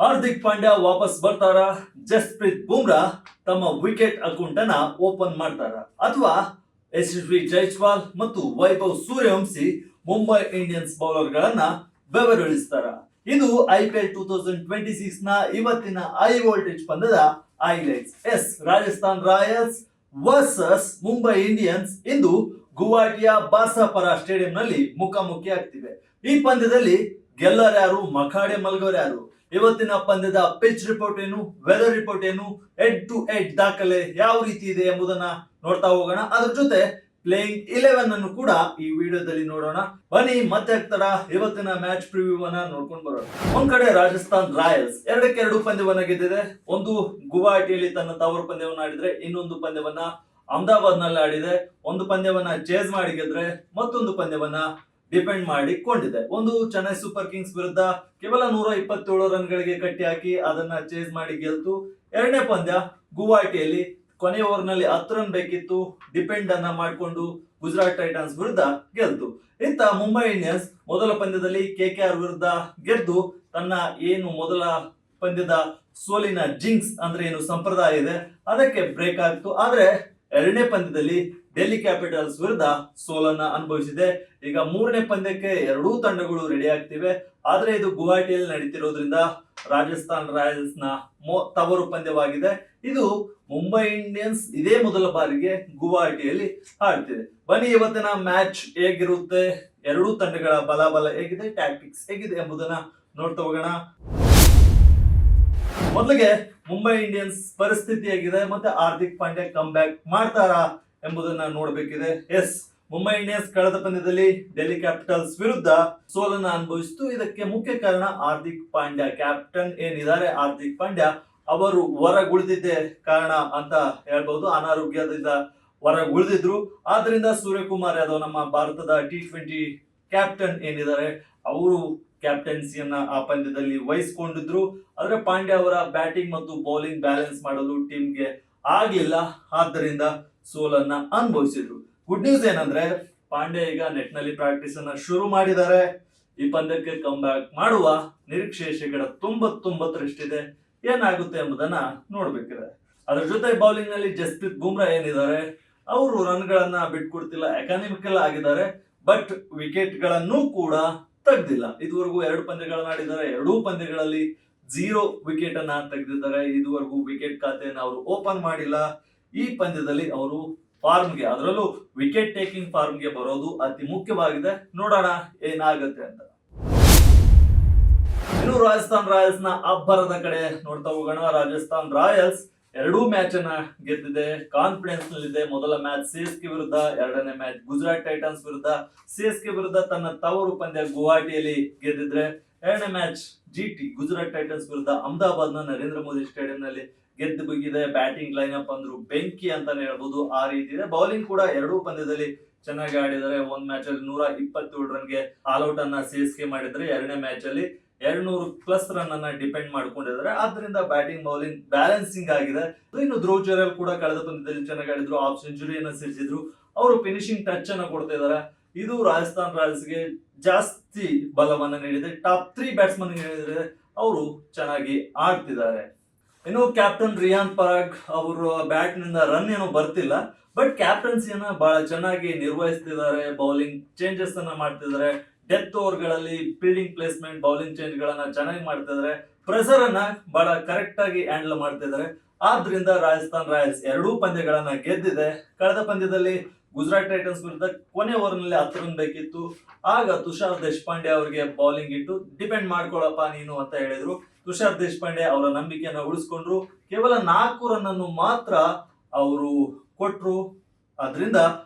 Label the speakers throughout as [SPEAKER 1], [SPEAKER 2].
[SPEAKER 1] ಹಾರ್ದಿಕ್ ಪಾಂಡ್ಯ ವಾಪಸ್ ಬರ್ತಾರ? ಜಸ್ಪ್ರೀತ್ ಬುಮ್ರಾ ತಮ್ಮ ವಿಕೆಟ್ ಅಕೌಂಟ್ ಅನ್ನ ಓಪನ್ ಮಾಡ್ತಾರ? ಅಥವಾ ಯಶಸ್ವಿ ಜೈಸ್ವಾಲ್ ಮತ್ತು ವೈಭವ್ ಸೂರ್ಯವಂಶಿ ಮುಂಬೈ ಇಂಡಿಯನ್ಸ್ ಬೌಲರ್ ಗಳನ್ನ ಬೆವರಿಳಿಸ್ತಾರ? ಇದು IPL 2026 ನ ಇವತ್ತಿನ ಹೈ ವೋಲ್ಟೇಜ್ ಪಂದ್ಯದ highlights. Rajasthan Royals versus Mumbai Indians ಇಂದು ಗುವಾಹಟಿಯ ಬಾರ್ಸಾಪರ ಸ್ಟೇಡಿಯಂ ನಲ್ಲಿ ಮುಖಾಮುಖಿ ಆಗ್ತಿವೆ. ಈ ಪಂದ್ಯದಲ್ಲಿ ಗೆಲ್ಲೋರು ಯಾರು, ಮಖಾಡೆ ಮಲ್ಗೋರು ಯಾರು? ಇವತ್ತಿನ ಪಂದ್ಯದ ಪಿಚ್ ರಿಪೋರ್ಟ್ ಏನು, ವೆದರ್ ರಿಪೋರ್ಟ್ ಏನು, ಹೆಡ್ ಟು ಹೆಡ್ ದಾಖಲೆ ಯಾವ ರೀತಿ ಇದೆ ಎಂಬುದನ್ನ ನೋಡ್ತಾ ಹೋಗೋಣ. ಅದ್ರ ಜೊತೆ ಪ್ಲೇಯಿಂಗ್ 11 ಅನ್ನು ಕೂಡ ಈ ವಿಡಿಯೋದಲ್ಲಿ ನೋಡೋಣ. ಬನ್ನಿ ಮತ್ತೆ ಆಗ್ತಾರ ಇವತ್ತಿನ ಮ್ಯಾಚ್ ಪ್ರಿವ್ಯೂ ಅನ್ನ ನೋಡ್ಕೊಂಡು ಬರೋಣ. ಒಂದ್ ಕಡೆ ರಾಜಸ್ಥಾನ್ ರಾಯಲ್ಸ್ 2-2 ಪಂದ್ಯವನ್ನ ಗೆದ್ದಿದೆ. ಒಂದು ಗುವಾಹಟಿಯಲ್ಲಿ ತನ್ನ ತವರು ಪಂದ್ಯವನ್ನ ಆಡಿದ್ರೆ, ಇನ್ನೊಂದು ಪಂದ್ಯವನ್ನ ಅಹಮದಾಬಾದ್ ನಲ್ಲಿ ಆಡಿದೆ. ಒಂದು ಪಂದ್ಯವನ್ನ ಚೇಸ್ ಮಾಡಿ ಗೆದ್ರೆ, ಮತ್ತೊಂದು ಪಂದ್ಯವನ್ನ ಡಿಪೆಂಡ್ ಮಾಡಿಕೊಂಡಿದೆ. ಒಂದು ಚೆನ್ನೈ ಸೂಪರ್ ಕಿಂಗ್ಸ್ ವಿರುದ್ಧ ಕೇವಲ 127 ರನ್ ಗಳಿಗೆ ಕಟ್ಟಿ ಹಾಕಿ ಅದನ್ನ ಚೇಸ್ ಮಾಡಿ ಗೆಲ್ತು. ಎರಡನೇ ಪಂದ್ಯ ಗುವಾಹಟಿಯಲ್ಲಿ ಕೊನೆ ಓವರ್ ನಲ್ಲಿ 10 ರನ್ ಬೇಕಿತ್ತು, ಡಿಪೆಂಡ್ ಅನ್ನ ಮಾಡಿಕೊಂಡು ಗುಜರಾತ್ ಟೈಟನ್ಸ್ ವಿರುದ್ಧ ಗೆಲ್ತು. ಇಂತ ಮುಂಬೈ ಇಂಡಿಯನ್ಸ್ ಮೊದಲ ಪಂದ್ಯದಲ್ಲಿ KKR ವಿರುದ್ಧ ಗೆದ್ದು ತನ್ನ ಏನು ಮೊದಲ ಪಂದ್ಯದ ಸೋಲಿನ ಜಿಂಕ್ಸ್ ಅಂದ್ರೆ ಏನು ಸಂಪ್ರದಾಯ ಇದೆ ಅದಕ್ಕೆ ಬ್ರೇಕ್ ಆಗ್ತು. ಆದ್ರೆ ಎರಡನೇ ಪಂದ್ಯದಲ್ಲಿ ಡೆಲ್ಲಿ ಕ್ಯಾಪಿಟಲ್ಸ್ ವಿರುದ್ಧ ಸೋಲನ್ನ ಅನುಭವಿಸಿದೆ. ಈಗ ಮೂರನೇ ಪಂದ್ಯಕ್ಕೆ ಎರಡೂ ತಂಡಗಳು ರೆಡಿ ಆಗ್ತಿವೆ. ಆದ್ರೆ ಇದು ಗುವಾಹಟಿಯಲ್ಲಿ ನಡೀತಿರೋದ್ರಿಂದ ರಾಜಸ್ಥಾನ್ ರಾಯಲ್ಸ್ ನ ತವರು ಪಂದ್ಯವಾಗಿದೆ. ಇದು ಮುಂಬೈ ಇಂಡಿಯನ್ಸ್ ಇದೇ ಮೊದಲ ಬಾರಿಗೆ ಗುವಾಹಟಿಯಲ್ಲಿ ಆಡ್ತಿದೆ. ಬನ್ನಿ ಇವತ್ತಿನ ಮ್ಯಾಚ್ ಹೇಗಿರುತ್ತೆ, ಎರಡೂ ತಂಡಗಳ ಬಲಾಬಲ ಹೇಗಿದೆ, ಟ್ಯಾಕ್ಟಿಕ್ಸ್ ಹೇಗಿದೆ ಎಂಬುದನ್ನ ನೋಡ್ತಾ ಹೋಗೋಣ. ಮೊದಲಿಗೆ ಮುಂಬೈ ಇಂಡಿಯನ್ಸ್ ಪರಿಸ್ಥಿತಿ ಹೇಗಿದೆ ಮತ್ತೆ ಹಾರ್ದಿಕ್ ಪಾಂಡ್ಯ ಕಮ್ ಬ್ಯಾಕ್ ಮಾಡ್ತಾರಾ ಎಂಬುದನ್ನ ನೋಡಬೇಕಿದೆ. ಮುಂಬೈ ಇಂಡಿಯನ್ಸ್ ಕಳೆದ ಪಂದ್ಯದಲ್ಲಿ ಡೆಲ್ಲಿ ಕ್ಯಾಪಿಟಲ್ಸ್ ವಿರುದ್ಧ ಸೋಲನ್ನ ಅನುಭವಿಸಿತು. ಇದಕ್ಕೆ ಮುಖ್ಯ ಕಾರಣ ಹಾರ್ದಿಕ್ ಪಾಂಡ್ಯ. ಕ್ಯಾಪ್ಟನ್ ಏನಿದ್ದಾರೆ ಹಾರ್ದಿಕ್ ಪಾಂಡ್ಯ ಅವರು ಹೊರಗುಳಿದಿದ್ದೇ ಕಾರಣ ಅಂತ ಹೇಳ್ಬಹುದು. ಅನಾರೋಗ್ಯದಿಂದ ಹೊರಗುಳಿದಿದ್ರು. ಆದ್ರಿಂದ ಸೂರ್ಯಕುಮಾರ್ ಯಾದವ್ ನಮ್ಮ ಭಾರತದ T20 ಕ್ಯಾಪ್ಟನ್ ಏನಿದ್ದಾರೆ ಅವರು ಕ್ಯಾಪ್ಟನ್ಸಿಯನ್ನ ಆ ಪಂದ್ಯದಲ್ಲಿ ವಹಿಸಿಕೊಂಡಿದ್ರು. ಆದ್ರೆ ಪಾಂಡ್ಯ ಅವರ ಬ್ಯಾಟಿಂಗ್ ಮತ್ತು ಬೌಲಿಂಗ್ ಬ್ಯಾಲೆನ್ಸ್ ಮಾಡಲು ಟೀಮ್ಗೆ ಆಗ್ಲಿಲ್ಲ. ಆದ್ದರಿಂದ ಸೋಲನ್ನ ಅನುಭವಿಸಿದ್ರು. ಗುಡ್ ನ್ಯೂಸ್ ಏನಂದ್ರೆ ಪಾಂಡ್ಯ ಈಗ ನೆಟ್ ನಲ್ಲಿ ಪ್ರಾಕ್ಟೀಸ್ ಅನ್ನ ಶುರು ಮಾಡಿದ್ದಾರೆ. ಈ ಪಂದ್ಯಕ್ಕೆ ಕಮ್ ಬ್ಯಾಕ್ ಮಾಡುವ ನಿರೀಕ್ಷೆ 99%ರಷ್ಟಿದೆ. ಏನಾಗುತ್ತೆ ಎಂಬುದನ್ನ ನೋಡ್ಬೇಕಿದೆ. ಅದ್ರ ಜೊತೆ ಬೌಲಿಂಗ್ ನಲ್ಲಿ ಜಸ್ಪ್ರೀತ್ ಬುಮ್ರಾ ಏನಿದ್ದಾರೆ ಅವರು ರನ್ ಗಳನ್ನ ಬಿಟ್ಕೊಡ್ತಿಲ್ಲ, ಎಕಾನಮಿಕಲ್ ಆಗಿದ್ದಾರೆ. ಬಟ್ ವಿಕೆಟ್ ಗಳನ್ನು ಕೂಡ ತೆಗ್ದಿಲ್ಲ. ಇದುವರೆಗೂ 2 ಪಂದ್ಯಗಳನ್ನ ಆಡಿದ್ದಾರೆ. 2 ಪಂದ್ಯಗಳಲ್ಲಿ 0 ವಿಕೆಟ್ ಅನ್ನ ತೆಗೆದಿದ್ದಾರೆ. ಇದುವರೆಗೂ ವಿಕೆಟ್ ಖಾತೆಯನ್ನು ಅವರು ಓಪನ್ ಮಾಡಿಲ್ಲ. ಈ ಪಂದ್ಯದಲ್ಲಿ ಅವರು ಫಾರ್ಮ್ಗೆ, ಅದರಲ್ಲೂ ವಿಕೆಟ್ ಟೇಕಿಂಗ್ ಫಾರ್ಮ್ಗೆ ಬರೋದು ಅತಿ ಮುಖ್ಯವಾಗಿದೆ. ನೋಡೋಣ ಏನಾಗುತ್ತೆ ಅಂತ. ಇನ್ನು ರಾಜಸ್ಥಾನ್ ರಾಯಲ್ಸ್ ನ ಅಬ್ಬರದ ಕಡೆ ನೋಡ್ತಾ ಹೋಗೋಣ. ರಾಜಸ್ಥಾನ್ ರಾಯಲ್ಸ್ 2 ಮ್ಯಾಚ್ ಅನ್ನ ಗೆದ್ದಿದೆ, ಕಾನ್ಫಿಡೆನ್ಸ್ ನಲ್ಲಿದೆ. ಮೊದಲ ಮ್ಯಾಚ್ CSK ವಿರುದ್ಧ, ಎರಡನೇ ಮ್ಯಾಚ್ ಗುಜರಾತ್ ಟೈಟನ್ಸ್ ವಿರುದ್ಧ. CSK ವಿರುದ್ಧ ತನ್ನ ತವರು ಪಂದ್ಯ ಗುವಾಹಟಿಯಲ್ಲಿ ಗೆದ್ದಿದ್ರೆ, ಎರಡನೇ ಮ್ಯಾಚ್ GT ಗುಜರಾತ್ ಟೈಟನ್ಸ್ ವಿರುದ್ಧ ಅಹಮದಾಬಾದ್ ನ ನರೇಂದ್ರ ಮೋದಿ ಸ್ಟೇಡಿಯಂ ನಲ್ಲಿ ಗೆದ್ದು ಬಿಗಿದೆ. ಬ್ಯಾಟಿಂಗ್ ಲೈನ್ ಅಪ್ ಅಂದ್ರು ಬೆಂಕಿ ಅಂತಾನೆ ಹೇಳ್ಬೋದು, ಆ ರೀತಿ ಇದೆ. ಬೌಲಿಂಗ್ ಕೂಡ 2 ಪಂದ್ಯದಲ್ಲಿ ಚೆನ್ನಾಗಿ ಆಡಿದ್ದಾರೆ. ಒಂದ್ ಮ್ಯಾಚ್ ಅಲ್ಲಿ 127 ರನ್ಗೆ ಆಲ್ಔಟ್ ಅನ್ನ CSK ಮಾಡಿದ್ರೆ, ಎರಡನೇ ಮ್ಯಾಚ್ ಅಲ್ಲಿ 200+ ರನ್ ಅನ್ನ ಡಿಪೆಂಡ್ ಮಾಡ್ಕೊಂಡಿದ್ದಾರೆ. ಆದ್ರಿಂದ ಬ್ಯಾಟಿಂಗ್ ಬೌಲಿಂಗ್ ಬ್ಯಾಲೆನ್ಸಿಂಗ್ ಆಗಿದೆ. ಇನ್ನು ಧ್ರುವ್ ಜುರೇಲ್ ಕೂಡ ಕಳೆದ ಪಂದ್ಯದಲ್ಲಿ ಚೆನ್ನಾಗಿ ಆಡಿದ್ರು, ಹಾಫ್ ಸೆಂಚುರಿಯನ್ನ ಸಿಡಿಸಿದ್ರು. ಅವರು ಫಿನಿಶಿಂಗ್ ಟಚ್ ಅನ್ನ ಕೊಡ್ತಾ ಇದ್ದಾರೆ. ಇದು ರಾಜಸ್ಥಾನ್ ರಾಯಲ್ಸ್ ಗೆ ಜಾಸ್ತಿ ಬಲವನ್ನ ನೀಡಿದೆ. ಟಾಪ್ 3 ಬ್ಯಾಟ್ಸ್ಮನ್ ಹೇಳಿದ್ರೆ ಅವರು ಚೆನ್ನಾಗಿ ಆಡ್ತಿದ್ದಾರೆ. ಇನ್ನು ಕ್ಯಾಪ್ಟನ್ ರಿಯಾನ್ ಪರಾಗ್ ಅವರು ಬ್ಯಾಟ್ ನಿಂದ ರನ್ ಏನೋ ಬರ್ತಿಲ್ಲ, ಬಟ್ ಕ್ಯಾಪ್ಟನ್ಸಿಯನ್ನ ಬಹಳ ಚೆನ್ನಾಗಿ ನಿರ್ವಹಿಸ್ತಿದ್ದಾರೆ. ಬೌಲಿಂಗ್ ಚೇಂಜಸ್ ಅನ್ನ ಮಾಡ್ತಿದ್ದಾರೆ. ಡೆತ್ ಓವರ್ ಗಳಲ್ಲಿ ಫೀಲ್ಡಿಂಗ್ ಪ್ಲೇಸ್ಮೆಂಟ್, ಬೌಲಿಂಗ್ ಚೇಂಜ್ ಗಳನ್ನ ಚೆನ್ನಾಗಿ ಮಾಡ್ತಿದ್ದಾರೆ. ಪ್ರೆಸರ್ ಅನ್ನ ಬಹಳ ಕರೆಕ್ಟ್ ಆಗಿ ಹ್ಯಾಂಡಲ್ ಮಾಡ್ತಿದ್ದಾರೆ. ಆದ್ರಿಂದ ರಾಜಸ್ಥಾನ್ ರಾಯಲ್ಸ್ 2 ಪಂದ್ಯಗಳನ್ನ ಗೆದ್ದಿದೆ. ಕಳೆದ ಪಂದ್ಯದಲ್ಲಿ ಗುಜರಾತ್ ಟೈಟನ್ಸ್ ವಿರುದ್ಧ ಕೊನೆ ಓವರ್ ನಲ್ಲಿ 10 ರನ್ ಬೇಕಿತ್ತು. ಆಗ ತುಷಾರ್ ದೇಶಪಾಂಡೆ ಅವರಿಗೆ ಬೌಲಿಂಗ್ ಇಟ್ಟು ಡಿಪೆಂಡ್ ಮಾಡ್ಕೊಳಪ್ಪ ನೀನು ಅಂತ ಹೇಳಿದ್ರು. ತುಷಾರ್ ದೇಶಪಾಂಡೆ ಅವರ ನಂಬಿಕೆಯನ್ನ ಉಳಿಸ್ಕೊಂಡ್ರು. ಕೇವಲ 4 ರನ್ ಅನ್ನು ಮಾತ್ರ ಅವರು ಕೊಟ್ರು. ಅದರಿಂದ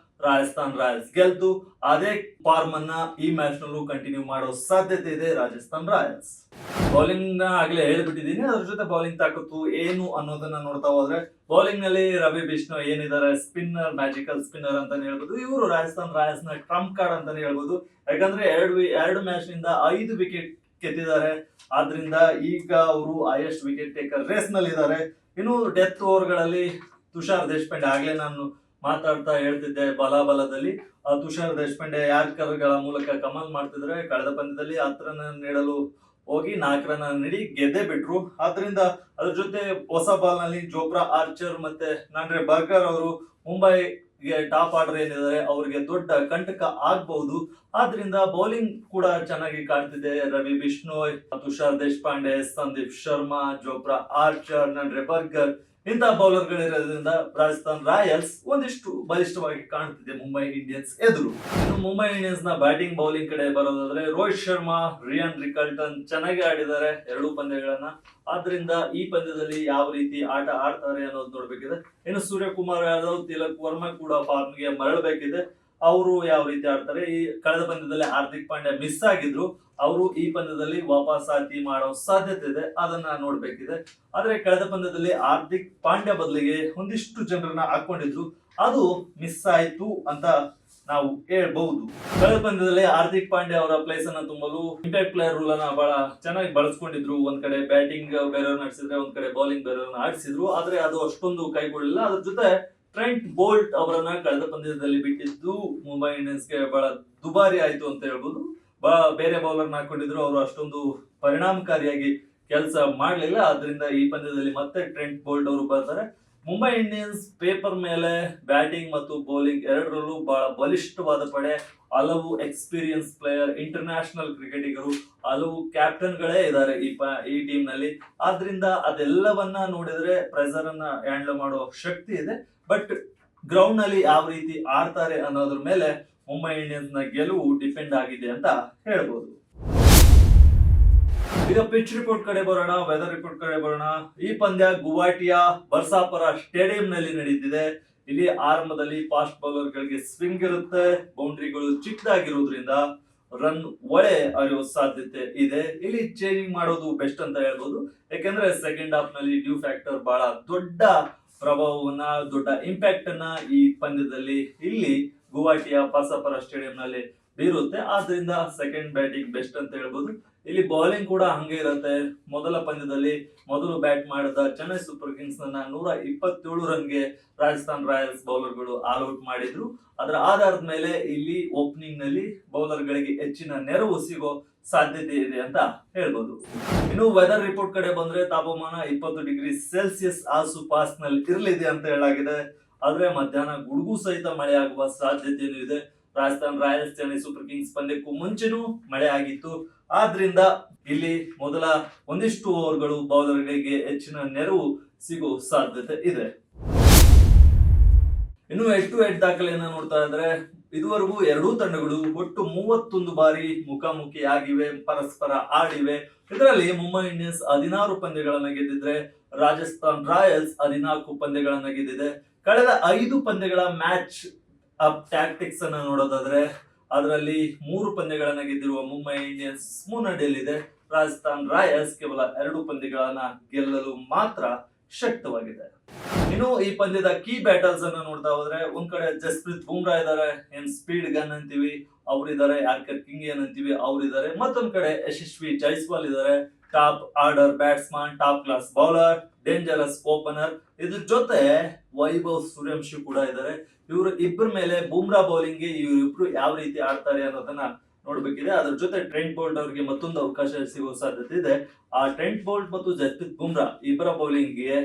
[SPEAKER 1] ರಾಜಸ್ಥಾನ್ ರಾಯಲ್ಸ್ ಗೆಲ್ತು. ಅದೇ ಫಾರ್ಮ್ ಅನ್ನ ಈ ಮ್ಯಾಚ್ ನಲ್ಲೂ ಕಂಟಿನ್ಯೂ ಮಾಡೋ ಸಾಧ್ಯತೆ ಇದೆ ರಾಜಸ್ಥಾನ್ ರಾಯಲ್ಸ್. ಬೌಲಿಂಗ್ ನ ಆಗ್ಲೇ ಹೇಳ್ಬಿಟ್ಟಿದೀನಿ. ಅದ್ರ ಜೊತೆ ಬೌಲಿಂಗ್ ತಾಕತ್ತು ಏನು ಅನ್ನೋದನ್ನ ನೋಡ್ತಾ ಹೋದ್ರೆ, ಬೌಲಿಂಗ್ ನಲ್ಲಿ ರವಿ ಬಿಷ್ಣೋಯ್ ಏನಿದ್ದಾರೆ ಸ್ಪಿನ್ನರ್, ಮ್ಯಾಜಿಕಲ್ ಸ್ಪಿನ್ನರ್ ಅಂತಾನೆ ಹೇಳ್ಬೋದು. ಇವರು ರಾಜಸ್ಥಾನ್ ರಾಯಲ್ಸ್ ನ ಟ್ರಂಪ್ ಕಾರ್ಡ್ ಅಂತಾನೆ ಹೇಳ್ಬೋದು. ಯಾಕಂದ್ರೆ 2 ಮ್ಯಾಚ್ ನಿಂದ 5 ವಿಕೆಟ್ ಗೆದ್ದಿದ್ದಾರೆ. ಆದ್ರಿಂದ ಈಗ ಅವರು ಹೈಯೆಸ್ಟ್ ವಿಕೆಟ್ ಟೇಕರ್ ರೇಸ್ ನಲ್ಲಿ ಇದ್ದಾರೆ. ಇನ್ನು ಡೆತ್ ಓವರ್ ಗಳಲ್ಲಿ ತುಷಾರ್ ದೇಶಪಾಂಡೆ, ಆಗ್ಲೇ ನಾನು ಮಾತಾಡ್ತಾ ಹೇಳ್ತಿದ್ದೆ ಬಲಾಬಲದಲ್ಲಿ, ತುಷಾರ್ ದೇಶಪಾಂಡೆ ಯಾರ್ಕರ್ಗಳ ಮೂಲಕ ಕಮಾಲ್ ಮಾಡ್ತಿದ್ರೆ. ಕಳೆದ ಪಂದ್ಯದಲ್ಲಿ 10 ರನ್ ನೀಡಲು ಹೋಗಿ 4 ರನ್ ನೀಡಿ ಗೆದ್ದೇ ಬಿಟ್ರು. ಆದ್ರಿಂದ ಅದ್ರ ಜೊತೆ ಹೊಸ ಬಾಲ್ ನಲ್ಲಿ ಜೋಪ್ರಾ ಆರ್ಚರ್ ಮತ್ತೆ ನಾಂಡ್ರೆ ಬರ್ಗರ್ ಅವರು ಮುಂಬೈಗೆ ಟಾಪ್ ಆರ್ಡರ್ ಏನಿದ್ದಾರೆ ಅವ್ರಿಗೆ ದೊಡ್ಡ ಕಂಟಕ ಆಗ್ಬಹುದು. ಆದ್ರಿಂದ ಬೌಲಿಂಗ್ ಕೂಡ ಚೆನ್ನಾಗಿ ಕಾಣ್ತಿದೆ. ರವಿ ಬಿಷ್ಣೋಯ್, ತುಷಾರ್ ದೇಶಪಾಂಡೆ, ಸಂದೀಪ್ ಶರ್ಮಾ, ಜೋಪ್ರಾ ಆರ್ಚರ್, ನಾಂಡ್ರೆ ಬರ್ಗರ್ ಇಂಥ ಬೌಲರ್ ಗಳಿರೋದ್ರಿಂದ ರಾಜಸ್ಥಾನ್ ರಾಯಲ್ಸ್ ಒಂದಿಷ್ಟು ಬಲಿಷ್ಠವಾಗಿ ಕಾಣ್ತಿದೆ ಮುಂಬೈ ಇಂಡಿಯನ್ಸ್ ಎದುರು. ಇನ್ನು ಮುಂಬೈ ಇಂಡಿಯನ್ಸ್ ನ ಬ್ಯಾಟಿಂಗ್ ಬೌಲಿಂಗ್ ಕಡೆ ಬರೋದಾದ್ರೆ ರೋಹಿತ್ ಶರ್ಮಾ, ರಿಯಾನ್ ರಿಕಲ್ಟನ್ ಚೆನ್ನಾಗಿ ಆಡಿದ್ದಾರೆ 2 ಪಂದ್ಯಗಳನ್ನ. ಆದ್ರಿಂದ ಈ ಪಂದ್ಯದಲ್ಲಿ ಯಾವ ರೀತಿ ಆಟ ಆಡ್ತಾರೆ ಅನ್ನೋದು ನೋಡ್ಬೇಕಿದೆ. ಇನ್ನು ಸೂರ್ಯಕುಮಾರ್ ಯಾದವ್, ತಿಲಕ್ ವರ್ಮಾ ಕೂಡ ಫಾರ್ಮ್ಗೆ ಮರಳಬೇಕಿದೆ. ಅವರು ಯಾವ ರೀತಿ ಆಡ್ತಾರೆ. ಈ ಕಳೆದ ಪಂದ್ಯದಲ್ಲಿ ಹಾರ್ದಿಕ್ ಪಾಂಡ್ಯ ಮಿಸ್ ಆಗಿದ್ರು, ಅವರು ಈ ಪಂದ್ಯದಲ್ಲಿ ವಾಪಸ್ ಆತಿ ಮಾಡೋ ಸಾಧ್ಯತೆ ಇದೆ, ಅದನ್ನ ನೋಡ್ಬೇಕಿದೆ. ಆದ್ರೆ ಕಳೆದ ಪಂದ್ಯದಲ್ಲಿ ಹಾರ್ದಿಕ್ ಪಾಂಡ್ಯ ಬದಲಿಗೆ ಒಂದಿಷ್ಟು ಜನರನ್ನ ಹಾಕೊಂಡಿದ್ರು, ಅದು ಮಿಸ್ ಆಯ್ತು ಅಂತ ನಾವು ಹೇಳ್ಬಹುದು. ಕಳೆದ ಪಂದ್ಯದಲ್ಲಿ ಹಾರ್ದಿಕ್ ಪಾಂಡ್ಯ ಅವರ ಪ್ಲೇಸ್ ಅನ್ನ ತುಂಬಲು ಇಂಪ್ಯಾಕ್ಟ್ ಪ್ಲೇಯರ್ ರೂಲ್ ಅನ್ನ ಬಹಳ ಚೆನ್ನಾಗಿ ಬಳಸ್ಕೊಂಡಿದ್ರು. ಒಂದ್ ಕಡೆ ಬ್ಯಾಟಿಂಗ್ ಬೇರೆಯವ್ರನ್ನ ಆಡಿಸಿದ್ರೆ, ಒಂದ್ ಕಡೆ ಬೌಲಿಂಗ್ ಬೇರೆಯವ್ರನ್ನ ಆಡಿಸಿದ್ರು. ಆದ್ರೆ ಅದು ಅಷ್ಟೊಂದು ಕೈಗೊಳ್ಳಿಲ್ಲ. ಅದ್ರ ಜೊತೆ ಟ್ರೆಂಟ್ ಬೋಲ್ಟ್ ಅವರನ್ನ ಕಳೆದ ಪಂದ್ಯದಲ್ಲಿ ಬಿಟ್ಟಿದ್ದು ಮುಂಬೈ ಇಂಡಿಯನ್ಸ್ಗೆ ಬಹಳ ದುಬಾರಿ ಆಯ್ತು ಅಂತ ಹೇಳ್ಬೋದು. ಬೇರೆ ಬೌಲರ್ ಹಾಕೊಂಡಿದ್ರು, ಅವರು ಅಷ್ಟೊಂದು ಪರಿಣಾಮಕಾರಿಯಾಗಿ ಕೆಲಸ ಮಾಡಲಿಲ್ಲ. ಆದ್ರಿಂದ ಈ ಪಂದ್ಯದಲ್ಲಿ ಮತ್ತೆ ಟ್ರೆಂಟ್ ಬೋಲ್ಟ್ ಅವರು ಬರ್ತಾರೆ. ಮುಂಬೈ ಇಂಡಿಯನ್ಸ್ ಪೇಪರ್ ಮೇಲೆ ಬ್ಯಾಟಿಂಗ್ ಮತ್ತು ಬೌಲಿಂಗ್ ಎರಡರಲ್ಲೂ ಬಹಳ ಬಲಿಷ್ಠವಾದ ಪಡೆ. ಹಲವು ಎಕ್ಸ್ಪೀರಿಯನ್ಸ್ ಪ್ಲೇಯರ್, ಇಂಟರ್ನ್ಯಾಷನಲ್ ಕ್ರಿಕೆಟಿಗರು, ಹಲವು ಕ್ಯಾಪ್ಟನ್ ಗಳೇ ಇದ್ದಾರೆ ಈ ಟೀಮ್ ನಲ್ಲಿ. ಆದ್ರಿಂದ ಅದೆಲ್ಲವನ್ನ ನೋಡಿದ್ರೆ ಪ್ರೆಸರ್ ಅನ್ನ ಹ್ಯಾಂಡಲ್ ಮಾಡೋ ಶಕ್ತಿ ಇದೆ. ಬಟ್ ಗ್ರೌಂಡ್ ನಲ್ಲಿ ಯಾವ ರೀತಿ ಆಡ್ತಾರೆ ಅನ್ನೋದ್ರ ಮೇಲೆ ಮುಂಬೈ ಇಂಡಿಯನ್ಸ್ ನ ಗೆಲುವು ಡಿಪೆಂಡ್ ಆಗಿದೆ ಅಂತ ಹೇಳ್ಬೋದು. ಈಗ ಪಿಚ್ ರಿಪೋರ್ಟ್ ಕಡೆ ಬರೋಣ, ವೆದರ್ ರಿಪೋರ್ಟ್ ಕಡೆ ಬರೋಣ. ಈ ಪಂದ್ಯ ಗುವಾಹಟಿಯ ಬರ್ಸಾಪರ ಸ್ಟೇಡಿಯಂ ನಲ್ಲಿ ನಡೀತಿದೆ. ಇಲ್ಲಿ ಆರಂಭದಲ್ಲಿ ಫಾಸ್ಟ್ ಬೌಲರ್ ಗಳಿಗೆ ಸ್ವಿಂಗ್ ಇರುತ್ತೆ. ಬೌಂಡ್ರಿಗಳು ಚಿಕ್ಕದಾಗಿರೋದ್ರಿಂದ ರನ್ ಒಳೆ ಹರಿಯೋ ಸಾಧ್ಯತೆ ಇದೆ. ಇಲ್ಲಿ ಚೇಂಜಿಂಗ್ ಮಾಡೋದು ಬೆಸ್ಟ್ ಅಂತ ಹೇಳ್ಬೋದು. ಯಾಕಂದ್ರೆ ಸೆಕೆಂಡ್ ಹಾಫ್ ನಲ್ಲಿ ಡ್ಯೂ ಫ್ಯಾಕ್ಟರ್ ಬಹಳ ದೊಡ್ಡ ಪ್ರಭಾವವನ್ನ, ದೊಡ್ಡ ಇಂಪ್ಯಾಕ್ಟ್ ಅನ್ನ ಈ ಪಂದ್ಯದಲ್ಲಿ ಇಲ್ಲಿ ಗುವಾಹಟಿಯ ಬರ್ಸಾಪರ ಸ್ಟೇಡಿಯಂ ನಲ್ಲಿ ಬೀರುತ್ತೆ. ಆದ್ರಿಂದ ಸೆಕೆಂಡ್ ಬ್ಯಾಟಿಂಗ್ ಬೆಸ್ಟ್ ಅಂತ ಹೇಳ್ಬೋದು. ಇಲ್ಲಿ ಬೌಲಿಂಗ್ ಕೂಡ ಹಂಗೆ ಇರುತ್ತೆ. ಮೊದಲ ಪಂದ್ಯದಲ್ಲಿ ಮೊದಲು ಬ್ಯಾಟ್ ಮಾಡಿದ ಚೆನ್ನೈ ಸೂಪರ್ ಕಿಂಗ್ಸ್ ನನ್ನ 127 ರನ್ಗೆ ರಾಜಸ್ಥಾನ್ ರಾಯಲ್ಸ್ ಬೌಲರ್ಗಳು ಆಲ್ ಔಟ್ ಮಾಡಿದ್ರು. ಅದರ ಆಧಾರದ ಮೇಲೆ ಇಲ್ಲಿ ಓಪನಿಂಗ್ ನಲ್ಲಿ ಬೌಲರ್ ಗಳಿಗೆ ಹೆಚ್ಚಿನ ನೆರವು ಸಿಗೋ ಸಾಧ್ಯತೆ ಇದೆ ಅಂತ ಹೇಳ್ಬೋದು. ಇನ್ನು ವೆದರ್ ರಿಪೋರ್ಟ್ ಕಡೆ ಬಂದ್ರೆ ತಾಪಮಾನ 20 ಡಿಗ್ರಿ ಸೆಲ್ಸಿಯಸ್ ಆಸುಪಾಸ್ ನಲ್ಲಿ ಇರಲಿದೆ ಅಂತ ಹೇಳಲಾಗಿದೆ. ಆದ್ರೆ ಮಧ್ಯಾಹ್ನ ಗುಡುಗು ಸಹಿತ ಮಳೆ ಆಗುವ ಸಾಧ್ಯತೆಯೂ ಇದೆ. Rajasthan Royals Chennai Super Kings ಪಂದ್ಯಕ್ಕೂ ಮುಂಚೆನೂ ಮಳೆ ಆಗಿತ್ತು. ಆದ್ರಿಂದ ಇಲ್ಲಿ ಮೊದಲ ಒಂದಿಷ್ಟು ಓವರ್ಗಳು ಬೌಲರ್ಗಳಿಗೆ ಹೆಚ್ಚಿನ ನೆರವು ಸಿಗೋ ಸಾಧ್ಯತೆ ಇದೆ. ಇನ್ನು ಹೆಡ್ ಟು ಹೆಡ್ ದಾಖಲೆಯನ್ನ ನೋಡ್ತಾ ಇದ್ರೆ ಇದುವರೆಗೂ ಎರಡೂ ತಂಡಗಳು ಒಟ್ಟು 31 ಬಾರಿ ಮುಖಾಮುಖಿಯಾಗಿವೆ, ಪರಸ್ಪರ ಆಡಿವೆ. ಇದರಲ್ಲಿ ಮುಂಬೈ ಇಂಡಿಯನ್ಸ್ 16 ಪಂದ್ಯಗಳನ್ನ ಗೆದ್ದಿದ್ರೆ ರಾಜಸ್ಥಾನ್ ರಾಯಲ್ಸ್ 14 ಪಂದ್ಯಗಳನ್ನ ಗೆದ್ದಿದೆ. ಕಳೆದ 5 ಪಂದ್ಯಗಳ ಮ್ಯಾಚ್ ಅಪ್ ಟ್ಯಾಕ್ಟಿಕ್ಸ್ ಅನ್ನ ನೋಡೋದಾದ್ರೆ ಅದರಲ್ಲಿ 3 ಪಂದ್ಯಗಳನ್ನ ಗೆದ್ದಿರುವ ಮುಂಬೈ ಇಂಡಿಯನ್ಸ್ ಮುನ್ನಡೆಯಲ್ಲಿದೆ. ರಾಜಸ್ಥಾನ್ ರಾಯಲ್ಸ್ ಕೇವಲ 2 ಪಂದ್ಯಗಳನ್ನ ಗೆಲ್ಲಲು ಮಾತ್ರ ಶಕ್ತವಾಗಿದೆ. ಇನ್ನು ಈ ಪಂದ್ಯದ ಕೀ ಬ್ಯಾಟರ್ಸ್ ಅನ್ನ ನೋಡ್ತಾ ಹೋದ್ರೆ ಒಂದ್ ಕಡೆ ಜಸ್ಪ್ರೀತ್ ಬುಮ್ರಾ ಇದಾರೆ, ಏನ್ ಸ್ಪೀಡ್ ಗನ್ ಅಂತೀವಿ ಅವ್ರಿದ್ದಾರೆ, ಯಾರ್ಕರ್ ಕಿಂಗ್ ಏನ್ ಅಂತೀವಿ ಅವ್ರಿದ್ದಾರೆ. ಮತ್ತೊಂದ್ ಕಡೆ ಯಶಸ್ವಿ ಜೈಸ್ವಾಲ್ ಇದಾರೆ, top order batsman, top class bowler, dangerous opener. ಇದ್ರ ಜೊತೆ ವೈಭವ್ ಸೂರ್ಯವಂಶಿ ಕೂಡ ಇದ್ದಾರೆ. ಇವರು ಇಬ್ಬರ ಮೇಲೆ ಬುಮ್ರಾ ಬೌಲಿಂಗ್ ಗೆ ಇವರಿಬ್ರು ಯಾವ ರೀತಿ ಆಡ್ತಾರೆ ಅನ್ನೋದನ್ನ ನೋಡ್ಬೇಕಿದೆ. ಅದ್ರ ಜೊತೆ ಟ್ರೆಂಟ್ ಬೋಲ್ಟ್ ಅವರಿಗೆ ಮತ್ತೊಂದು ಅವಕಾಶ ಸಿಗೋ ಸಾಧ್ಯತೆ ಇದೆ. ಆ ಟ್ರೆಂಟ್ ಬೋಲ್ಟ್ ಮತ್ತು ಜಸ್ಪ್ರೀತ್ ಬುಮ್ರಾ ಇಬ್ಬರ ಬೌಲಿಂಗ್ ಗೆ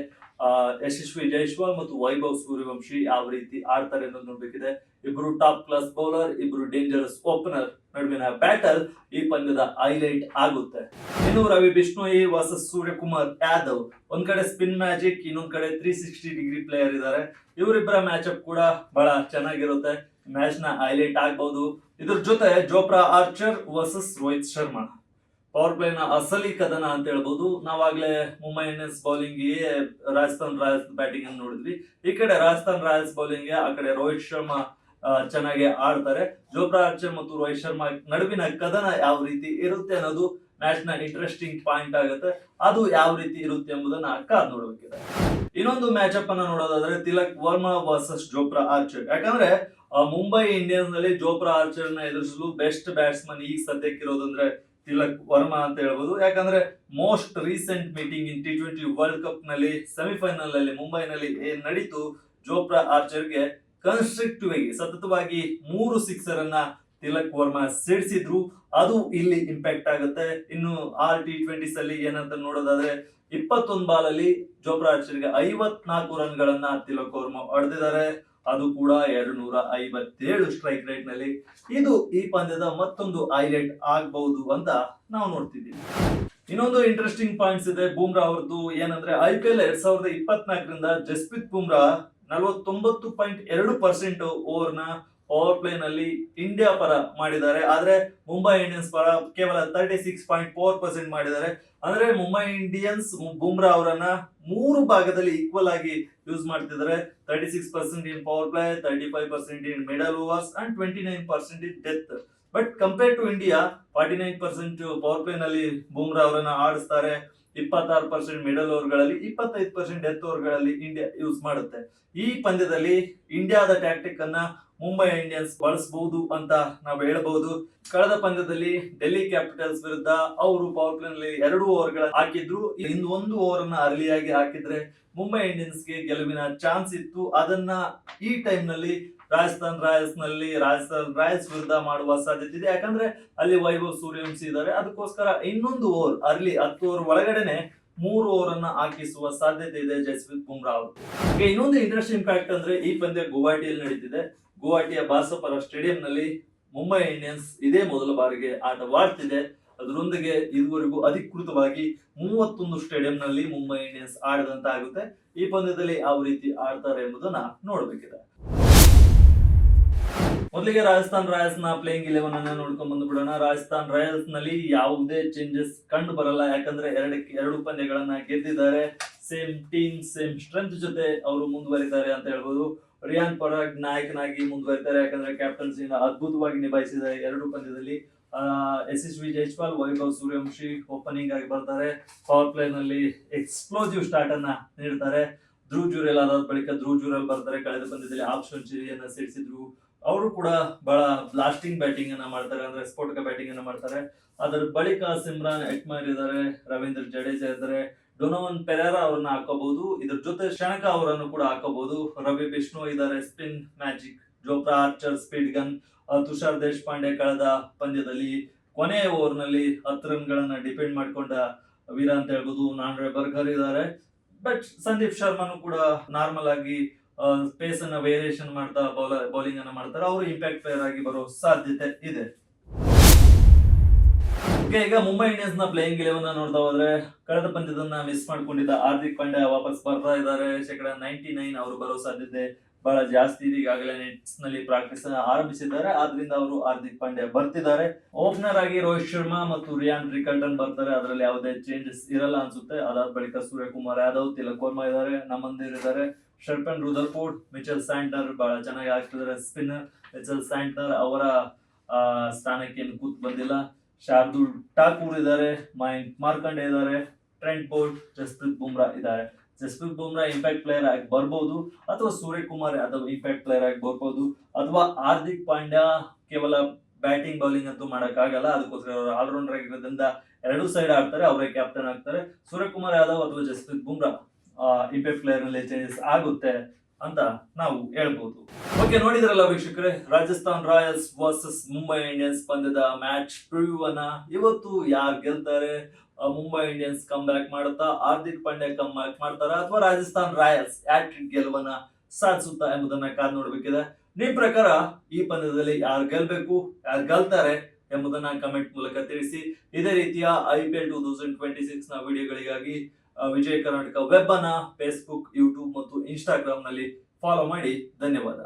[SPEAKER 1] ಯಶಸ್ವಿ ಜೈಸ್ವಾಲ್ ಮತ್ತು ವೈಭವ್ ಸೂರ್ಯವಂಶಿ ಯಾವ ರೀತಿ ಆಡ್ತಾರೆ ಅನ್ನೋದು ನೋಡ್ಬೇಕಿದೆ. ಇಬ್ರು ಟಾಪ್ ಕ್ಲಾಸ್ ಬೌಲರ್, ಇಬ್ರು ಡೇಂಜರಸ್ ಓಪನರ್ ನಡುವಿನ ಬ್ಯಾಟಲ್ ಈ ಪಂದ್ಯದ ಹೈಲೈಟ್ ಆಗುತ್ತೆ. ಇನ್ನು ರವಿ ಬಿಷ್ಣೋಯ್ ವರ್ಸಸ್ ಸೂರ್ಯಕುಮಾರ್ ಯಾದವ್, ಒಂದ್ ಕಡೆ ಸ್ಪಿನ್ ಮ್ಯಾಜಿಕ್, ಇನ್ನೊಂದ್ ಕಡೆ 360 ಡಿಗ್ರಿ ಪ್ಲೇಯರ್ ಇದ್ದಾರೆ. ಇವರಿಬ್ಬರ ಮ್ಯಾಚ್ ಅಪ್ ಕೂಡ ಬಹಳ ಚೆನ್ನಾಗಿರುತ್ತೆ, ಮ್ಯಾಚ್ ನ ಹೈಲೈಟ್ ಆಗಬಹುದು. ಇದ್ರ ಜೊತೆ Chopra archer versus Rohit Sharma, power play ನ ಅಸಲಿ ಕದನ ಅಂತ ಹೇಳ್ಬೋದು. ನಾವಾಗ್ಲೇ ಮುಂಬೈ ಇಂಡಿಯನ್ಸ್ ಬೌಲಿಂಗ್ ಗೆ ರಾಜಸ್ಥಾನ್ ರಾಯಲ್ಸ್ ಬ್ಯಾಟಿಂಗ್ ಅನ್ನು ನೋಡಿದ್ವಿ. ಈ ಕಡೆ ರಾಜಸ್ಥಾನ್ ರಾಯಲ್ಸ್ ಬೌಲಿಂಗ್ ಗೆ ಆ ಕಡೆ ರೋಹಿತ್ ಶರ್ಮಾ ಚೆನ್ನಾಗಿ ಆಡ್ತಾರೆ. ಜೋಪ್ರಾ ಆರ್ಚರ್ ಮತ್ತು ರೋಹಿತ್ ಶರ್ಮಾ ನಡುವಿನ ಕದನ ಯಾವ ರೀತಿ ಇರುತ್ತೆ ಅನ್ನೋದು ಮ್ಯಾಚ್ ನ ಇಂಟ್ರೆಸ್ಟಿಂಗ್ ಪಾಯಿಂಟ್ ಆಗುತ್ತೆ. ಅದು ಯಾವ ರೀತಿ ಇರುತ್ತೆ ಎಂಬುದನ್ನ ಕಾದ್ ನೋಡಬೇಕಿದೆ. ಇನ್ನೊಂದು ಮ್ಯಾಚ್ ಅಪ್ ಅನ್ನ ನೋಡೋದಾದ್ರೆ ತಿಲಕ್ ವರ್ಮಾ ವರ್ಸಸ್ ಜೋಪ್ರಾ ಆರ್ಚರ್. ಯಾಕಂದ್ರೆ ಮುಂಬೈ ಇಂಡಿಯನ್ಸ್ ನಲ್ಲಿ ಜೋಪ್ರಾ ಆರ್ಚರ್ ನ ಎದುರಿಸಲು ಬೆಸ್ಟ್ ಬ್ಯಾಟ್ಸ್ಮನ್ ಈಗ ಸದ್ಯಕ್ಕಿರೋದಂದ್ರೆ ತಿಲಕ್ ವರ್ಮಾ ಅಂತ ಹೇಳ್ಬೋದು. ಯಾಕಂದ್ರೆ ಮೋಸ್ಟ್ ರೀಸೆಂಟ್ ಮೀಟಿಂಗ್ ಇನ್ T20 ವರ್ಲ್ಡ್ ಕಪ್ ನಲ್ಲಿ ಸೆಮಿಫೈನಲ್ ಅಲ್ಲಿ ಮುಂಬೈನಲ್ಲಿ ಏನ್ ನಡೀತು, ಜೋಪ್ರಾ ಆರ್ಚರ್ ಗೆ ಕನ್ಸ್ಟ್ರಕ್ಟಿವ್ ಆಗಿ ಸತತವಾಗಿ 3 ಸಿಕ್ಸರ್ ಅನ್ನ ತಿಲಕ್ ವರ್ಮಾ ಸಿಡಿಸಿದ್ರು. ಅದು ಇಲ್ಲಿ ಇಂಪ್ಯಾಕ್ಟ್ ಆಗುತ್ತೆ. ಇನ್ನು T20s ಅಲ್ಲಿ ಏನಂತ ನೋಡೋದಾದ್ರೆ 21 ಬಾಲ್ ಅಲ್ಲಿ ಜೋಫ್ರಾ ಆರ್ಚರ್ಗೆ 54 ರನ್ ಗಳನ್ನ ತಿಲಕ್ ವರ್ಮಾ ಹೊಡೆದಿದ್ದಾರೆ. ಅದು ಕೂಡ 257 ಸ್ಟ್ರೈಕ್ ರೇಟ್ ನಲ್ಲಿ. ಇದು ಈ ಪಂದ್ಯದ ಮತ್ತೊಂದು ಹೈಲೈಟ್ ಆಗಬಹುದು ಅಂತ ನಾವು ನೋಡ್ತಿದ್ದೀವಿ. ಇನ್ನೊಂದು ಇಂಟ್ರೆಸ್ಟಿಂಗ್ ಪಾಯಿಂಟ್ಸ್ ಇದೆ ಬೂಮ್ರಾ ಅವರದ್ದು. ಏನಂದ್ರೆ IPL 2024ರಿಂದ ಜಸ್ಪ್ರೀತ್ ಬೂಮ್ರಾ 49.2% ಓವರ್ ನ ಪವರ್ ಪ್ಲೇ ನಲ್ಲಿ ಇಂಡಿಯಾ ಪರ ಮಾಡಿದ್ದಾರೆ. ಆದ್ರೆ ಮುಂಬೈ ಇಂಡಿಯನ್ಸ್ ಪರ ಕೇವಲ 36.4% ಮಾಡಿದ್ದಾರೆ. ಅಂದ್ರೆ ಮುಂಬೈ ಇಂಡಿಯನ್ಸ್ ಬೂಮ್ರಾ ಅವರನ್ನ 3 ಭಾಗದಲ್ಲಿ ಈಕ್ವಲ್ ಆಗಿ ಯೂಸ್ ಮಾಡ್ತಿದ್ದಾರೆ. 36% in power play, 35% in middle overs and 29% in death. But compare to India 49% power play ನಲ್ಲಿ ಬೂಮ್ರಾ ಅವರನ್ನ ಆಡಿಸ್ತಾರೆ. 26% ಮಿಡಲ್ ಓವರ್ ಗಳಲ್ಲಿ, 25% ಡೆತ್ ಓವರ್ ಗಳಲ್ಲಿ ಇಂಡಿಯಾ ಯೂಸ್ ಮಾಡುತ್ತೆ. ಈ ಪಂದ್ಯದಲ್ಲಿ ಇಂಡಿಯಾದ ಟ್ಯಾಕ್ಟಿಕ್ ಅನ್ನ ಮುಂಬೈ ಇಂಡಿಯನ್ಸ್ ಬಳಸಬಹುದು ಅಂತ ನಾವು ಹೇಳಬಹುದು. ಕಳೆದ ಪಂದ್ಯದಲ್ಲಿ ಡೆಲ್ಲಿ ಕ್ಯಾಪಿಟಲ್ಸ್ ವಿರುದ್ಧ ಅವರು ಪವರ್ ಪ್ಲೇ ನಲ್ಲಿ 2 ಓವರ್ ಗಳ ಹಾಕಿದ್ರು. ಇನ್ನು 1 ಓವರ್ ಅನ್ನ ಅರ್ಲಿಯಾಗಿ ಹಾಕಿದ್ರೆ ಮುಂಬೈ ಇಂಡಿಯನ್ಸ್ ಗೆ ಗೆಲುವಿನ ಚಾನ್ಸ್ ಇತ್ತು. ಅದನ್ನ ಈ ಟೈಮ್ ನಲ್ಲಿ ರಾಜಸ್ಥಾನ್ ರಾಯಲ್ಸ್ ವಿರುದ್ಧ ಮಾಡುವ ಸಾಧ್ಯತೆ ಇದೆ. ಯಾಕಂದ್ರೆ ಅಲ್ಲಿ ವೈಭವ್ ಸೂರ್ಯವಂಶಿ ಇದ್ದಾರೆ. ಅದಕ್ಕೋಸ್ಕರ ಇನ್ನೊಂದು ಓವರ್ ಅರ್ಲಿ 10 ಓವರ್ ಒಳಗಡೆನೆ 3 ಓವರ್ ಅನ್ನ ಹಾಕಿಸುವ ಸಾಧ್ಯತೆ ಇದೆ ಜಸ್ಪ್ರೀತ್ ಬೂಮ್ರಾ ಅವರು. ಇನ್ನೊಂದು ಇಂಟ್ರೆಸ್ಟಿಂಗ್ ಫ್ಯಾಕ್ಟ್ ಅಂದ್ರೆ ಈ ಪಂದ್ಯ ಗುವಾಹಟಿಯಲ್ಲಿ ನಡೀತಿದೆ. ಗುವಾಹಟಿಯ ಬಾಸಪರ ಸ್ಟೇಡಿಯಂ ನಲ್ಲಿ ಮುಂಬೈ ಇಂಡಿಯನ್ಸ್ ಇದೇ ಮೊದಲ ಬಾರಿಗೆ ಆಟವಾಡ್ತಿದೆ. ಅದರೊಂದಿಗೆ ಇದುವರೆಗೂ ಅಧಿಕೃತವಾಗಿ 31 ಸ್ಟೇಡಿಯಂ ನಲ್ಲಿ ಮುಂಬೈ ಇಂಡಿಯನ್ಸ್ ಆಡಿದಂತಾಗುತ್ತೆ. ಈ ಪಂದ್ಯದಲ್ಲಿ ಯಾವ ರೀತಿ ಆಡ್ತಾರೆ ಎಂಬುದನ್ನ ನೋಡಬೇಕಿದೆ. ಮೊದಲಿಗೆ ರಾಜಸ್ಥಾನ್ ರಾಯಲ್ಸ್ ನ ಪ್ಲೇಯಿಂಗ್ 11 ಅನ್ನ ನೋಡ್ಕೊಂಡ್ ಬಂದ್ಬಿಡೋಣ. ರಾಜಸ್ಥಾನ್ ರಾಯಲ್ಸ್ ನಲ್ಲಿ ಯಾವುದೇ ಚೇಂಜಸ್ ಕಂಡು ಬರಲ್ಲ. ಯಾಕಂದ್ರೆ 2 ಪಂದ್ಯಗಳನ್ನ ಗೆದ್ದಿದ್ದಾರೆ. ಸೇಮ್ ಟೀಮ್, ಸೇಮ್ ಸ್ಟ್ರೆಂತ್ ಜೊತೆ ಅವರು ಮುಂದುವರಿತಾರೆ ಅಂತ ಹೇಳ್ಬೋದು. ರಿಯಾನ್ ಪರಾಗ್ ನಾಯಕನಾಗಿ ಮುಂದುವರಿತಾರೆ. ಯಾಕಂದ್ರೆ ಕ್ಯಾಪ್ಟನ್ಸಿನ ಅದ್ಭುತವಾಗಿ ನಿಭಾಯಿಸಿದ್ದಾರೆ 2 ಪಂದ್ಯದಲ್ಲಿ. SSV ಜೈಸ್ವಾಲ್, ವೈಭವ್ ಸೂರ್ಯವಂಶಿ ಓಪನಿಂಗ್ ಆಗಿ ಬರ್ತಾರೆ. ಪವರ್ ಪ್ಲೇ ನಲ್ಲಿ ಎಕ್ಸ್ಪ್ಲೋಸಿವ್ ಸ್ಟಾರ್ಟ್ ಅನ್ನ ನೀಡ್ತಾರೆ. ಧ್ರುವ್ ಜುರೇಲ್ ಆದ ಬಳಿಕ ಬರ್ತಾರೆ. ಕಳೆದ ಪಂದ್ಯದಲ್ಲಿ ಹಾಫ್ ಸೆಂಚುರಿಯನ್ನ ಸಿಡಿಸಿದ್ರು. ಅವರು ಕೂಡ ಬಹಳ ಬ್ಲಾಸ್ಟಿಂಗ್ ಬ್ಯಾಟಿಂಗ್ ಅನ್ನ ಮಾಡ್ತಾರೆ, ಅಂದ್ರೆ ಸ್ಫೋಟಕ ಬ್ಯಾಟಿಂಗ್ ಅನ್ನ ಮಾಡ್ತಾರೆ. ಅದರ ಬಳಿಕ ಸಿಮ್ರಾನ್ ಹೆಟ್ಮೇರ್ ಇದ್ದಾರೆ, ರವೀಂದ್ರ ಜಡೇಜಾ ಇದ್ದಾರೆ, ಡೊನೋವನ್ ಪೆರೇರಾ ಅವರನ್ನ ಹಾಕೋಬಹುದು. ಇದ್ರ ಜೊತೆ ಶಣಕ ಅವರನ್ನು ಕೂಡ ಹಾಕೋಬಹುದು. ರವಿ ಬಿಷ್ಣು ಇದ್ದಾರೆ, spin magic. Jofra archer speed gun. Tushar Deshpande ಕಳೆದ ಪಂದ್ಯದಲ್ಲಿ ಕೊನೆಯ ಓವರ್ ನಲ್ಲಿ 10 ರನ್ ಗಳನ್ನ ಡಿಪೆಂಡ್ ಮಾಡ್ಕೊಂಡ ವೀರ ಅಂತ ಹೇಳ್ಬೋದು. ನಾಂಡ್ರೆ ಬರ್ಗರ್ ಇದ್ದಾರೆ. ಬಟ್ ಸಂದೀಪ್ ಶರ್ಮಾನು ಕೂಡ ನಾರ್ಮಲ್ ಆಗಿ ಪೇಸ್ ಅನ್ನ ವೇರಿಯೇಷನ್ ಮಾಡ್ತಾ ಬೌಲಿಂಗ್ ಅನ್ನ ಮಾಡ್ತಾರೆ. ಅವರು ಇಂಪ್ಯಾಕ್ಟ್ ಪ್ಲೇಯರ್ ಆಗಿ ಬರೋ ಸಾಧ್ಯತೆ ಇದೆ. ಈಗ ಮುಂಬೈ ಇಂಡಿಯನ್ಸ್ ನ ಪ್ಲೇಯಿಂಗ್ 11 ನೋಡ್ತಾ ಹೋದ್ರೆ ಕಳೆದ ಪಂದ್ಯದನ್ನ ಮಿಸ್ ಮಾಡ್ಕೊಂಡಿದ್ದ ಹಾರ್ದಿಕ್ ಪಾಂಡ್ಯ ವಾಪಸ್ ಬರ್ತಾ ಇದ್ದಾರೆ. 99% ಅವರು ಬರೋ ಸಾಧ್ಯತೆ ಬಹಳ ಜಾಸ್ತಿ ಇದೆ. ಈಗಾಗಲೇ ನೆಟ್ಸ್ ನಲ್ಲಿ ಪ್ರಾಕ್ಟೀಸ್ ಆರಂಭಿಸಿದ್ದಾರೆ. ಆದ್ರಿಂದ ಅವರು ಹಾರ್ದಿಕ್ ಪಾಂಡ್ಯ ಬರ್ತಿದ್ದಾರೆ. ಓಪನರ್ ಆಗಿ ರೋಹಿತ್ ಶರ್ಮಾ ಮತ್ತು ರಿಯಾನ್ ರಿಕಲ್ಟನ್ ಬರ್ತಾರೆ. ಅದರಲ್ಲಿ ಯಾವುದೇ ಚೇಂಜಸ್ ಇರಲ್ಲ ಅನ್ಸುತ್ತೆ. ಅದಾದ ಬಳಿಕ ಸೂರ್ಯಕುಮಾರ್ ಯಾದವ್, ತಿಲಕ್ ವರ್ಮಾ ಇದ್ದಾರೆ, ನಮಂದಿರ್ ಇದ್ದಾರೆ, ಶರ್ಪನ್ ರುದರ್ಫೋರ್ಡ್, ಮಿಚೆಲ್ ಸ್ಯಾಂಟ್ನರ್ ಬಹಳ ಚೆನ್ನಾಗಿ ಆಗ್ತಿದ್ದಾರೆ ಸ್ಪಿನ್ನರ್. ಮಿಚೆಲ್ ಸ್ಯಾಂಟ್ನರ್ ಅವರ ಸ್ಥಾನಕ್ಕೆ ಏನು ಕೂತ್ ಬಂದಿಲ್ಲ. ಶಾರ್ದುಲ್ ಠಾಕೂರ್ ಇದ್ದಾರೆ, ಮಯಾಂಕ್ ಮಾರ್ಕಂಡೆ ಇದ್ದಾರೆ, ಟ್ರೆಂಟ್ ಬೋಲ್ಟ್, ಜಸ್ಪ್ರೀತ್ ಬೂಮ್ರಾ ಇದ್ದಾರೆ. ಜಸ್ಪ್ರೀತ್ ಬೂಮ್ರಾ ಇಂಪ್ಯಾಕ್ಟ್ ಪ್ಲೇಯರ್ ಆಗಿ ಬರ್ಬೋದು, ಅಥವಾ ಸೂರ್ಯಕುಮಾರ್ ಯಾದವ್ ಇಂಪ್ಯಾಕ್ಟ್ ಪ್ಲೇಯರ್ ಆಗಿ ಬರ್ಬೋದು, ಅಥವಾ ಹಾರ್ದಿಕ್ ಪಾಂಡ್ಯ ಕೇವಲ ಬ್ಯಾಟಿಂಗ್ ಬೌಲಿಂಗ್ ಅಂತೂ ಮಾಡಕ್ಕಾಗಲ್ಲ. ಅದಕ್ಕೋಸ್ಕರ ಅವರು ಆಲ್ರೌಂಡರ್ ಆಗಿರೋದ್ರಿಂದ 2 ಸೈಡ್ ಆಡ್ತಾರೆ, ಅವರೇ ಕ್ಯಾಪ್ಟನ್ ಆಗ್ತಾರೆ. ಸೂರ್ಯಕುಮಾರ್ ಯಾದವ್ ಅಥವಾ ಜಸ್ಪ್ರೀತ್ ಬೂಮ್ರಾ ಇಂಪ್ಯಾಕ್ಟ್ ಪ್ಲೇಯರ್ ನಲ್ಲಿ ಚೇಂಜಸ್ ಆಗುತ್ತೆ ಅಂತ ನಾವು ಹೇಳ್ಬೋದು. ಓಕೆ, ನೋಡಿದ್ರಲ್ಲ ವೀಕ್ಷಕರೇ, Rajasthan Royals versus Mumbai Indians ಪಂದ್ಯದ ಮ್ಯಾಚ್ ಪ್ರಿವ್ಯೂ ಅನ್ನ. ಇವತ್ತು ಯಾರು ಗೆಲ್ತಾರೆ? ಮುಂಬೈ ಇಂಡಿಯನ್ಸ್ ಕಮ್ ಬ್ಯಾಕ್ ಮಾಡುತ್ತಾ, ಹಾರ್ದಿಕ್ ಪಾಂಡ್ಯ ಕಮ್ ಬ್ಯಾಕ್ ಮಾಡ್ತಾರಾ, ಅಥವಾ ರಾಜಸ್ಥಾನ್ ರಾಯಲ್ಸ್ ಹ್ಯಾಟ್ರಿಕ್ ಗೆಲುವನ್ನ ಸಾಧಿಸುತ್ತಾ ಎಂಬುದನ್ನ ಕಾದ್ ನೋಡ್ಬೇಕಿದೆ. ನಿಮ್ ಪ್ರಕಾರ ಈ ಪಂದ್ಯದಲ್ಲಿ ಯಾರು ಗೆಲ್ಬೇಕು, ಯಾರು ಗೆಲ್ತಾರೆ ಎಂಬುದನ್ನ ಕಮೆಂಟ್ ಮೂಲಕ ತಿಳಿಸಿ. ಇದೇ ರೀತಿಯ IPL 2026 ನ ವಿಡಿಯೋಗಳಿಗಾಗಿ ವಿಜಯ ಕರ್ನಾಟಕ ವೆಬ್ ಅನ್ನ ಫೇಸ್ಬುಕ್, ಯೂಟ್ಯೂಬ್ ಮತ್ತು ಇನ್ಸ್ಟಾಗ್ರಾಮ್ ನಲ್ಲಿ ಫಾಲೋ ಮಾಡಿ. ಧನ್ಯವಾದ.